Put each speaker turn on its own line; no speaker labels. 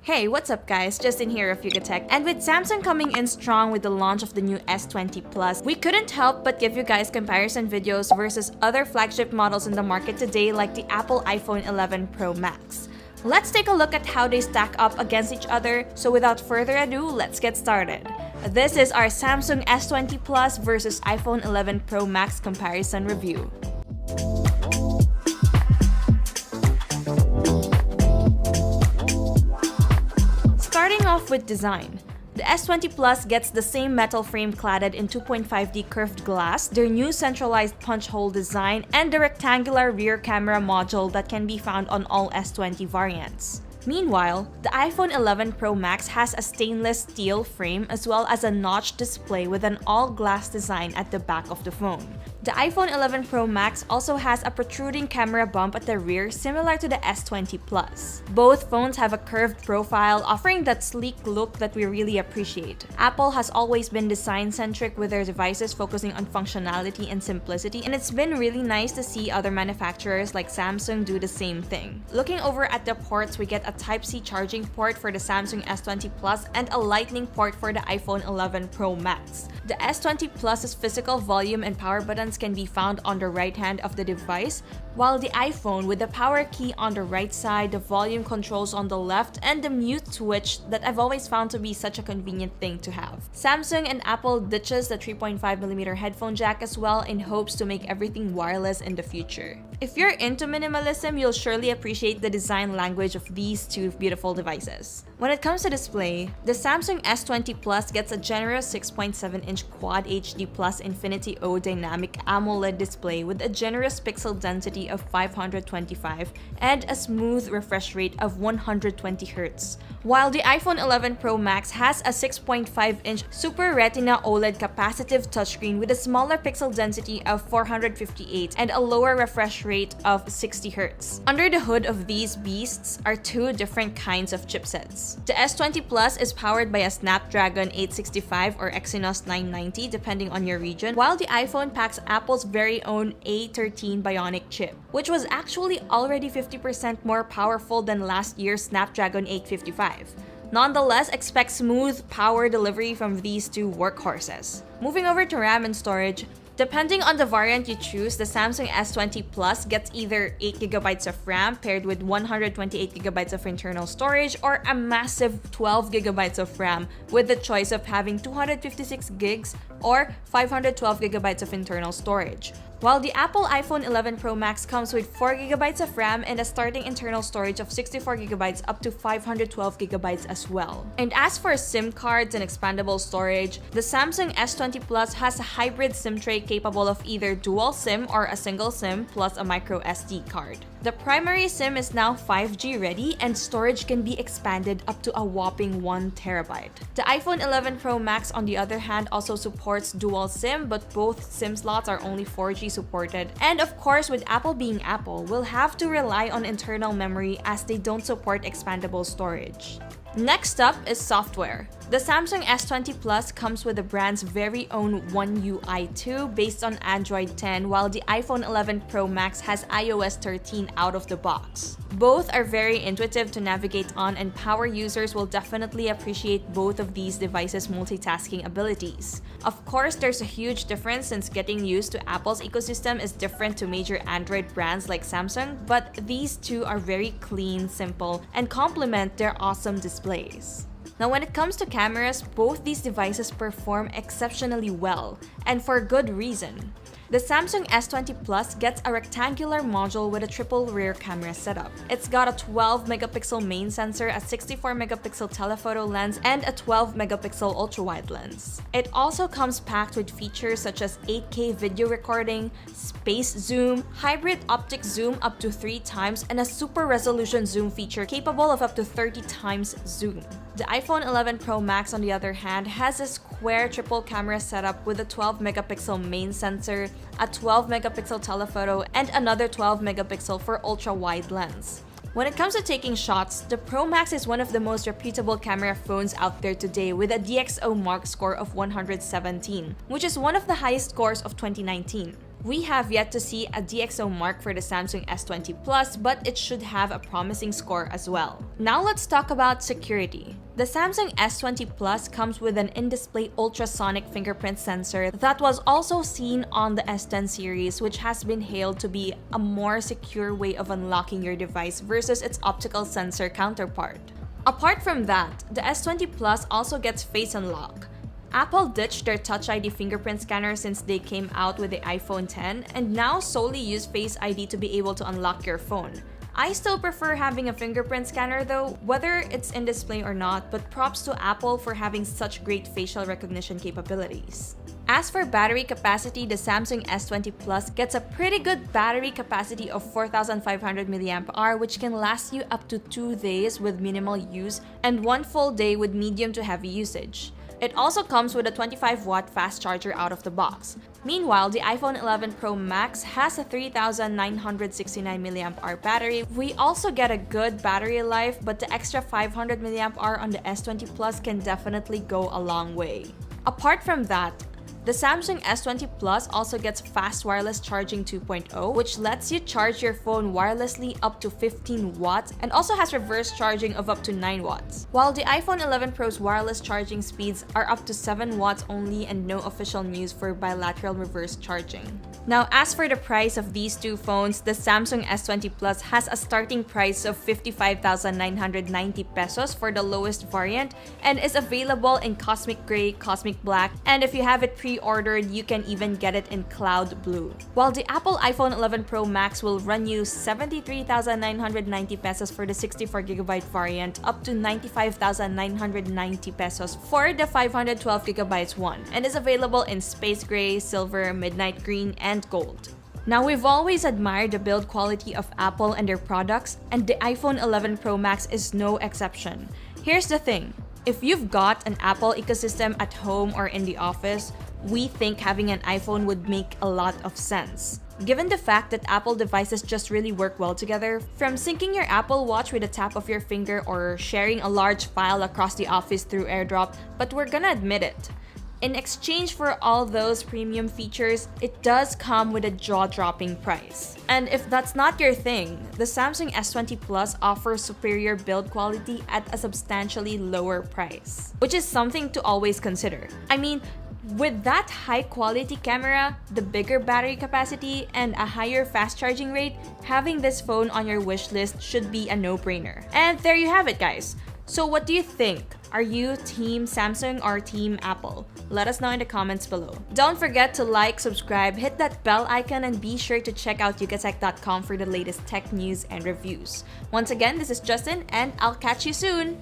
Hey, what's up guys? Justin here of Tech. And with Samsung coming in strong with the launch of the new S20 Plus, we couldn't help but give you guys comparison videos versus other flagship models in the market today like the Apple iPhone 11 Pro Max. Let's take a look at how they stack up against each other, so without further ado, let's get started. This is our Samsung S20 Plus versus iPhone 11 Pro Max comparison review. Starting off with design, the S20 Plus gets the same metal frame cladded in 2.5D curved glass, their new centralized punch hole design, and the rectangular rear camera module that can be found on all S20 variants. Meanwhile, the iPhone 11 Pro Max has a stainless steel frame as well as a notched display with an all-glass design at the back of the phone. The iPhone 11 Pro Max also has a protruding camera bump at the rear similar to the S20 Plus. Both phones have a curved profile, offering that sleek look that we really appreciate. Apple has always been design-centric with their devices focusing on functionality and simplicity, and it's been really nice to see other manufacturers like Samsung do the same thing. Looking over at the ports, we get a Type-C charging port for the Samsung S20 Plus and a Lightning port for the iPhone 11 Pro Max. The S20 Plus's physical volume and power buttons can be found on the right hand of the device, while the iPhone with the power key on the right side, the volume controls on the left, and the mute switch that I've always found to be such a convenient thing to have. Samsung and Apple ditches the 3.5mm headphone jack as well in hopes to make everything wireless in the future. If you're into minimalism, you'll surely appreciate the design language of these two beautiful devices. When it comes to display, the Samsung S20 Plus gets a generous 6.7-inch Quad HD Plus Infinity O dynamic AMOLED display with a generous pixel density of 525 and a smooth refresh rate of 120Hz, while the iPhone 11 Pro Max has a 6.5-inch Super Retina OLED capacitive touchscreen with a smaller pixel density of 458 and a lower refresh rate of 60Hz. Under the hood of these beasts are two different kinds of chipsets. The S20 Plus is powered by a Snapdragon 865 or Exynos 990 depending on your region, while the iPhone packs Apple's very own A13 Bionic chip, which was actually already 50% more powerful than last year's Snapdragon 855. Nonetheless, expect smooth power delivery from these two workhorses. Moving over to RAM and storage, depending on the variant you choose, the Samsung S20 Plus gets either 8GB of RAM paired with 128GB of internal storage or a massive 12GB of RAM with the choice of having 256GB or 512GB of internal storage. While the Apple iPhone 11 Pro Max comes with 4GB of RAM and a starting internal storage of 64GB up to 512GB as well. And as for SIM cards and expandable storage, the Samsung S20 Plus has a hybrid SIM tray capable of either dual SIM or a single SIM plus a micro SD card. The primary SIM is now 5G ready and storage can be expanded up to a whopping 1TB. The iPhone 11 Pro Max on the other hand also supports dual SIM, but both SIM slots are only 4G supported. And of course, with Apple being Apple, we'll have to rely on internal memory as they don't support expandable storage. Next up is software. The Samsung S20 Plus comes with the brand's very own One UI 2 based on Android 10, while the iPhone 11 Pro Max has iOS 13 out of the box. Both are very intuitive to navigate on, and power users will definitely appreciate both of these devices' multitasking abilities. Of course, there's a huge difference since getting used to Apple's ecosystem is different to major Android brands like Samsung, but these two are very clean, simple, and complement their awesome displays. Now, when it comes to cameras, both these devices perform exceptionally well, and for good reason. The Samsung S20 Plus gets a rectangular module with a triple rear camera setup. It's got a 12MP main sensor, a 64MP telephoto lens, and a 12MP ultra-wide lens. It also comes packed with features such as 8K video recording, space zoom, hybrid optic zoom up to 3 times, and a super resolution zoom feature capable of up to 30 times zoom. The iPhone 11 Pro Max, on the other hand, has a square triple camera setup with a 12MP main sensor, a 12MP telephoto, and another 12MP for ultra-wide lens. When it comes to taking shots, the Pro Max is one of the most reputable camera phones out there today with a DxO Mark score of 117, which is one of the highest scores of 2019. We have yet to see a DxO mark for the Samsung S20 Plus, but it should have a promising score as well. Now let's talk about security. The Samsung S20 Plus comes with an in-display ultrasonic fingerprint sensor that was also seen on the S10 series, which has been hailed to be a more secure way of unlocking your device versus its optical sensor counterpart. Apart from that, the S20 Plus also gets Face Unlock. Apple ditched their Touch ID fingerprint scanner since they came out with the iPhone X and now solely use Face ID to be able to unlock your phone. I still prefer having a fingerprint scanner though, whether it's in display or not, but props to Apple for having such great facial recognition capabilities. As for battery capacity, the Samsung S20 Plus gets a pretty good battery capacity of 4,500 mAh, which can last you up to 2 days with minimal use and 1 full day with medium to heavy usage. It also comes with a 25-watt fast charger out of the box. Meanwhile, the iPhone 11 Pro Max has a 3,969 mAh battery. We also get a good battery life, but the extra 500 mAh on the S20 Plus can definitely go a long way. Apart from that, the Samsung S20 Plus also gets fast wireless charging 2.0, which lets you charge your phone wirelessly up to 15 watts and also has reverse charging of up to 9 watts. While the iPhone 11 Pro's wireless charging speeds are up to 7 watts only and no official news for bilateral reverse charging. Now, as for the price of these two phones, the Samsung S20 Plus has a starting price of 55,990 pesos for the lowest variant and is available in Cosmic Gray, Cosmic Black, and if you have it pre-ordered, you can even get it in Cloud Blue. While the Apple iPhone 11 Pro Max will run you 73,990 pesos for the 64GB variant, up to 95,990 pesos for the 512GB one, and is available in Space Gray, Silver, Midnight Green, and Gold. Now, we've always admired the build quality of Apple and their products, and the iPhone 11 Pro Max is no exception. Here's the thing. If you've got an Apple ecosystem at home or in the office, we think having an iPhone would make a lot of sense. Given the fact that Apple devices just really work well together, from syncing your Apple Watch with a tap of your finger or sharing a large file across the office through AirDrop, but we're gonna admit it. In exchange for all those premium features, it does come with a jaw-dropping price. And if that's not your thing, the Samsung S20 Plus offers superior build quality at a substantially lower price, which is something to always consider. I mean, with that high-quality camera, the bigger battery capacity, and a higher fast charging rate, having this phone on your wish list should be a no-brainer. And there you have it, guys. So what do you think? Are you Team Samsung or Team Apple? Let us know in the comments below. Don't forget to like, subscribe, hit that bell icon, and be sure to check out yugatech.com for the latest tech news and reviews. Once again, this is Justin, and I'll catch you soon!